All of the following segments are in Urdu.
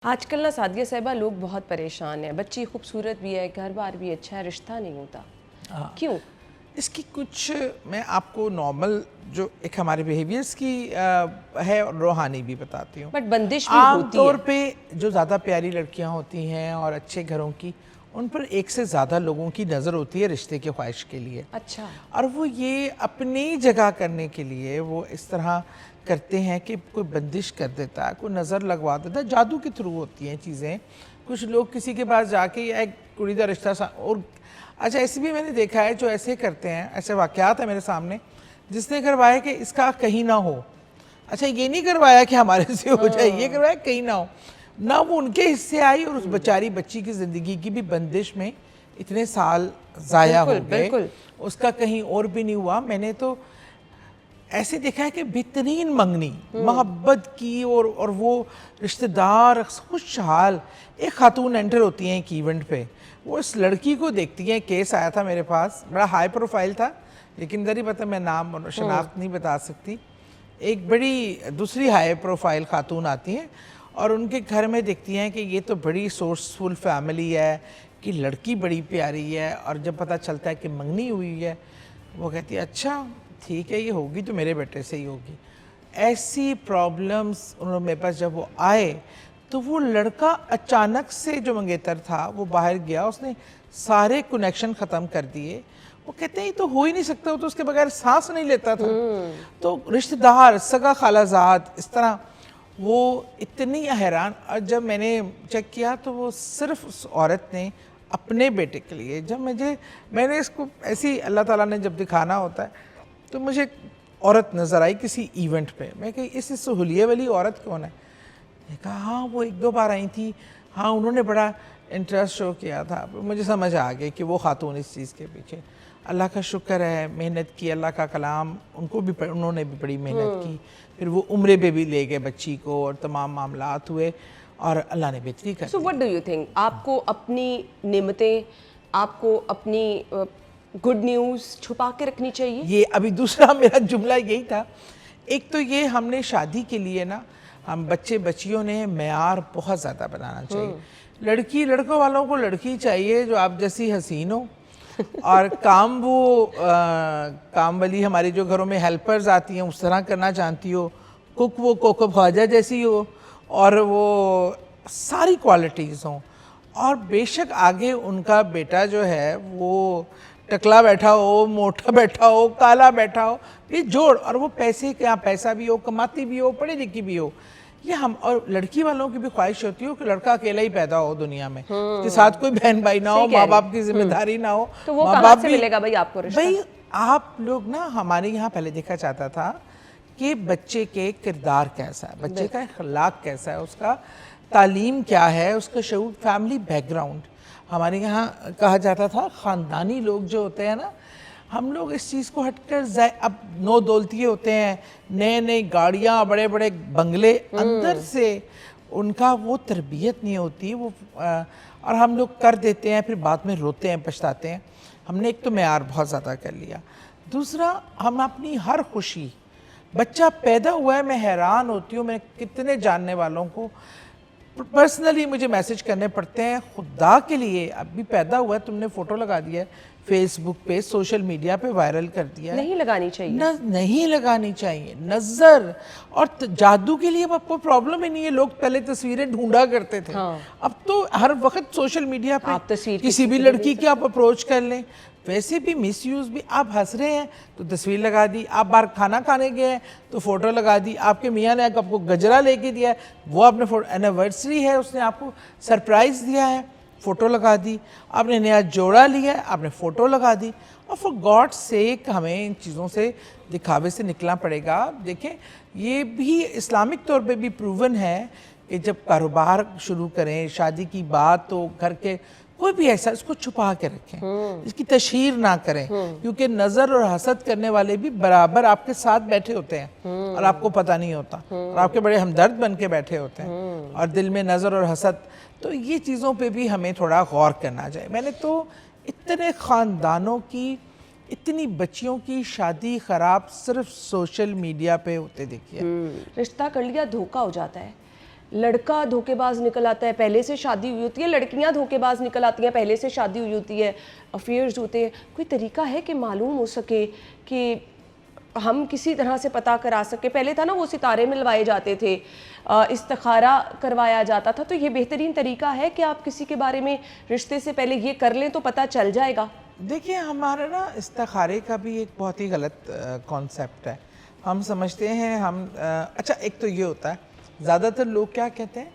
آج کل نا سعدیہ صاحبہ لوگ بہت پریشان ہیں، بچی خوبصورت بھی ہے، گھر بار بھی اچھا ہے، رشتہ نہیں ہوتا، کیوں؟ اس کی کچھ میں آپ کو نارمل جو ایک ہمارے بیہیویئرس کی ہے اور روحانی بھی بتاتی ہوں. بٹ بندش بھی عام ہوتی طور ہے. پہ جو زیادہ پیاری لڑکیاں ہوتی ہیں اور اچھے گھروں کی، ان پر ایک سے زیادہ لوگوں کی نظر ہوتی ہے رشتے کی خواہش کے لیے. اچھا. اور وہ یہ اپنی جگہ کرنے کے لیے وہ اس طرح کرتے ہیں کہ کوئی بندش کر دیتا ہے، کوئی نظر لگوا دیتا ہے. جادو کے تھرو ہوتی ہیں چیزیں. کچھ لوگ کسی کے پاس جا کے ایک کڑی دا رشتہ اور اچھا ایسے بھی میں نے دیکھا ہے جو ایسے کرتے ہیں، ایسے واقعات ہیں میرے سامنے جس نے کروایا کہ اس کا کہیں نہ ہو. اچھا یہ نہیں کروایا کہ ہمارے سے ہو جائے، یہ کروایا کہیں نہ ہو. نہ وہ ان کے حصے آئی اور اس بیچاری بچی کی زندگی کی بھی بندش میں اتنے سال ضائع ہو گئے. اس کا کہیں اور بھی نہیں ہوا. میں نے تو ایسے دیکھا ہے کہ بہترین منگنی محبت کی اور وہ رشتہ دار خوشحال. ایک خاتون انٹر ہوتی ہیں ایک ایونٹ پہ، وہ اس لڑکی کو دیکھتی ہیں. کیس آیا تھا میرے پاس، بڑا ہائی پروفائل تھا، لیکن ذرا پتہ میں نام اور شناخت نہیں بتا سکتی. ایک بڑی دوسری ہائی پروفائل خاتون آتی ہیں اور ان کے گھر میں دیکھتی ہیں کہ یہ تو بڑی سورسفل فیملی ہے، کہ لڑکی بڑی پیاری ہے. اور جب پتہ چلتا ہے کہ منگنی ہوئی ہے، وہ کہتی ہے اچھا ٹھیک ہے یہ ہوگی تو میرے بیٹے سے ہی ہوگی. ایسی پرابلمز انہوں نے میرے پاس جب وہ آئے تو وہ لڑکا اچانک سے جو منگیتر تھا وہ باہر گیا، اس نے سارے کنیکشن ختم کر دیے. وہ کہتے ہیں یہ تو ہو ہی نہیں سکتا، وہ تو اس کے بغیر سانس نہیں لیتا تھا. تو رشتہ دار، سگا خالہ زاد، اس طرح وہ اتنی حیران. اور جب میں نے چیک کیا تو وہ صرف اس عورت نے اپنے بیٹے کے لیے، جب میں نے اس کو ایسی اللہ تعالیٰ نے جب دکھانا ہوتا ہے تو مجھے عورت نظر آئی کسی ایونٹ پہ. میں کہ اس سہولیے والی عورت کون ہے؟ میں کہا ہاں وہ ایک دو بار آئی تھی، ہاں انہوں نے بڑا انٹرسٹ شو کیا تھا. مجھے سمجھ آ گئی کہ وہ خاتون اس چیز کے پیچھے. اللہ کا شکر ہے محنت کی، اللہ کا کلام انہوں نے بھی بڑی محنت کی. پھر وہ عمرے پہ بھی لے گئے بچی کو اور تمام معاملات ہوئے اور اللہ نے بہتری کر دی. So what do you think, آپ کو اپنی نعمتیں، آپ کو اپنی گڈ نیوز چھپا کے رکھنی چاہیے؟ یہ ابھی دوسرا میرا جملہ یہی تھا. ایک تو یہ ہم نے شادی کے لیے نا، ہم بچیوں نے معیار بہت زیادہ بنانا چاہیے. لڑکوں والوں کو لڑکی چاہیے جو آپ جیسی حسین ہو، اور کام وہ کام والی ہماری جو گھروں میں ہیلپرز آتی ہیں اس طرح کرنا چاہتی ہو. کک وہ کوکب خواجہ جیسی ہو، اور وہ ساری کوالٹیز ہوں. اور بے شک آگے ان کا بیٹا جو ہے وہ ٹکلا بیٹھا ہو، موٹا بیٹھا ہو، کالا بیٹھا ہو، یہ جوڑ. اور وہ پیسہ بھی ہو، کماتی بھی ہو، پڑھی لکھی بھی ہو. یہ ہم اور لڑکی والوں کی بھی خواہش ہوتی ہو کہ لڑکا اکیلا ہی پیدا ہو دنیا میں، اس کے ساتھ کوئی بہن بھائی نہ ہو، ماں باپ کی ذمہ داری نہ ہو. تو وہ کہاں سے ملے گا بھائی آپ کو رشتہ؟ بھائی آپ لوگ نا، ہمارے یہاں پہلے دیکھا جاتا تھا کہ بچے کے کردار کیسا ہے، بچے کا اخلاق کیسا ہے، اس کا تعلیم کیا ہے، اس کا شعور، فیملی بیک گراؤنڈ. ہمارے یہاں کہا جاتا تھا خاندانی لوگ جو ہوتے ہیں نا، ہم لوگ اس چیز کو ہٹ کر اب نو دولتیے ہوتے ہیں، نئے گاڑیاں، بڑے بڑے بنگلے، اندر سے ان کا وہ تربیت نہیں ہوتی. وہ اور ہم لوگ کر دیتے ہیں، پھر بعد میں روتے ہیں، پچھتاتے ہیں. ہم نے ایک تو معیار بہت زیادہ کر لیا. دوسرا، ہم اپنی ہر خوشی، بچہ پیدا ہوا ہے، میں حیران ہوتی ہوں، میں کتنے جاننے والوں کو پرسنلی مجھے میسج کرنے پڑتے ہیں، خدا کے لیے اب بھی پیدا ہوا ہے، تم نے فوٹو لگا دیا ہے فیس بک پہ، سوشل میڈیا پہ وائرل کر دیا ہے. نہیں لگانی چاہیے، نہیں لگانی چاہیے. نظر اور جادو کے لیے اب کوئی پرابلم ہی نہیں ہے. لوگ پہلے تصویریں ڈھونڈا کرتے تھے، اب تو ہر وقت سوشل میڈیا پہ کسی بھی لڑکی کی آپ اپروچ کر لیں. ویسے بھی مس یوز بھی، آپ ہنس رہے ہیں تو تصویر لگا دی، آپ باہر کھانا کھانے گئے ہیں تو فوٹو لگا دی، آپ کے میاں نے آپ کو گجرا لے کے دیا ہے، وہ آپ نے اینیورسری ہے اس نے آپ کو سرپرائز دیا ہے، فوٹو لگا دی. آپ نے نیا جوڑا لیا ہے، آپ نے فوٹو لگا دی. اور فار گاڈ سیک ہمیں ان چیزوں سے، دکھاوے سے نکلنا پڑے گا. دیکھیں یہ بھی اسلامک طور پہ بھی پروون ہے کہ جب کاروبار شروع کریں، شادی کی بات، تو گھر کے کوئی بھی ایسا اس کو چھپا کے رکھیں، اس کی تشہیر نہ کریں. کیونکہ نظر اور حسد کرنے والے بھی برابر آپ کے ساتھ بیٹھے ہوتے ہیں اور آپ کو پتہ نہیں ہوتا، اور آپ کے بڑے ہمدرد بن کے بیٹھے ہوتے ہیں، اور دل میں نظر اور حسد. تو یہ چیزوں پہ بھی ہمیں تھوڑا غور کرنا چاہیے. میں نے تو اتنے خاندانوں کی، اتنی بچیوں کی شادی خراب صرف سوشل میڈیا پہ ہوتے دیکھی ہے. رشتہ کر لیا دھوکہ ہو جاتا ہے. لڑکا دھوکے باز نکل آتا ہے، پہلے سے شادی ہوئی ہوتی ہے، لڑکیاں دھوکے باز نکل آتی ہیں، پہلے سے شادی ہوئی ہوتی ہے، افیئرز ہوتے ہیں. کوئی طریقہ ہے کہ معلوم ہو سکے کہ ہم کسی طرح سے پتہ کرا سکے؟ پہلے تھا نا وہ ستارے ملوائے جاتے تھے، استخارہ کروایا جاتا تھا، تو یہ بہترین طریقہ ہے کہ آپ کسی کے بارے میں رشتے سے پہلے یہ کر لیں تو پتہ چل جائے گا. دیکھیں ہمارا نا استخارے کا بھی ایک بہت ہی غلط کانسیپٹ ہے. ہم سمجھتے ہیں اچھا ایک تو یہ ہوتا ہے زیادہ تر لوگ کیا کہتے ہیں،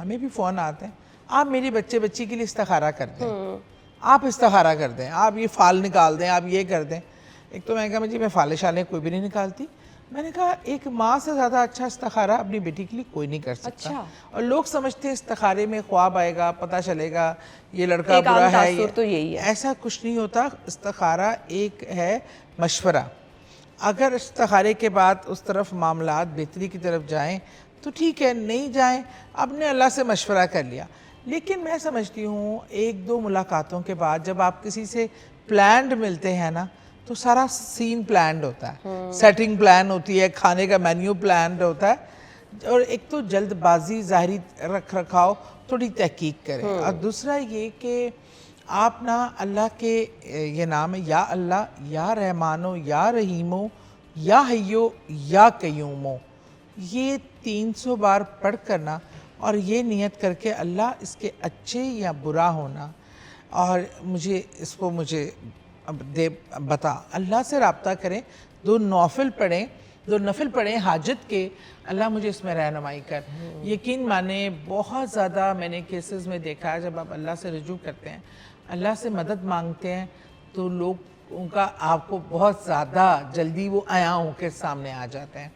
ہمیں بھی فون آتے ہیں، آپ میری بچی کے لیے استخارہ کر دیں، آپ استخارہ کر دیں، آپ یہ فال نکال دیں، آپ یہ کر دیں. ایک تو میں نے کہا جی میں فالے شالے کوئی بھی نہیں نکالتی. میں نے کہا ایک ماں سے زیادہ اچھا استخارہ اپنی بیٹی کے لیے کوئی نہیں کر سکتا. اور لوگ سمجھتے ہیں استخارے میں خواب آئے گا، پتہ چلے گا یہ لڑکا برا ہے، تو یہی ہے. ایسا کچھ نہیں ہوتا. استخارہ ایک ہے مشورہ. اگر استخارے کے بعد اس طرف معاملات بہتری کی طرف جائیں تو ٹھیک ہے، نہیں جائیں آپ نے اللہ سے مشورہ کر لیا. لیکن میں سمجھتی ہوں ایک دو ملاقاتوں کے بعد جب آپ کسی سے پلانڈ ملتے ہیں نا تو سارا سین پلانڈ ہوتا ہے، سیٹنگ پلان ہوتی ہے، کھانے کا مینیو پلانڈ ہوتا ہے. اور ایک تو جلد بازی، ظاہری رکھ رکھاؤ، تھوڑی تحقیق کریں. اور دوسرا یہ کہ آپ نا اللہ کے یہ نام ہے یا اللہ، یا رحمانو، یا رحیمو، یا حیو، یا قیومو، یہ 300 بار پڑھ کرنا اور یہ نیت کر کے اللہ اس کے اچھے یا برا ہونا اور مجھے بتا. اللہ سے رابطہ کریں، 2 نفل پڑھیں حاجت کے، اللہ مجھے اس میں رہنمائی کر. یقین مانے بہت زیادہ میں نے کیسز میں دیکھا ہے جب آپ اللہ سے رجوع کرتے ہیں، اللہ سے مدد مانگتے ہیں تو لوگ ان کا آپ کو بہت زیادہ جلدی وہ عیاں ہو کے سامنے آ جاتے ہیں.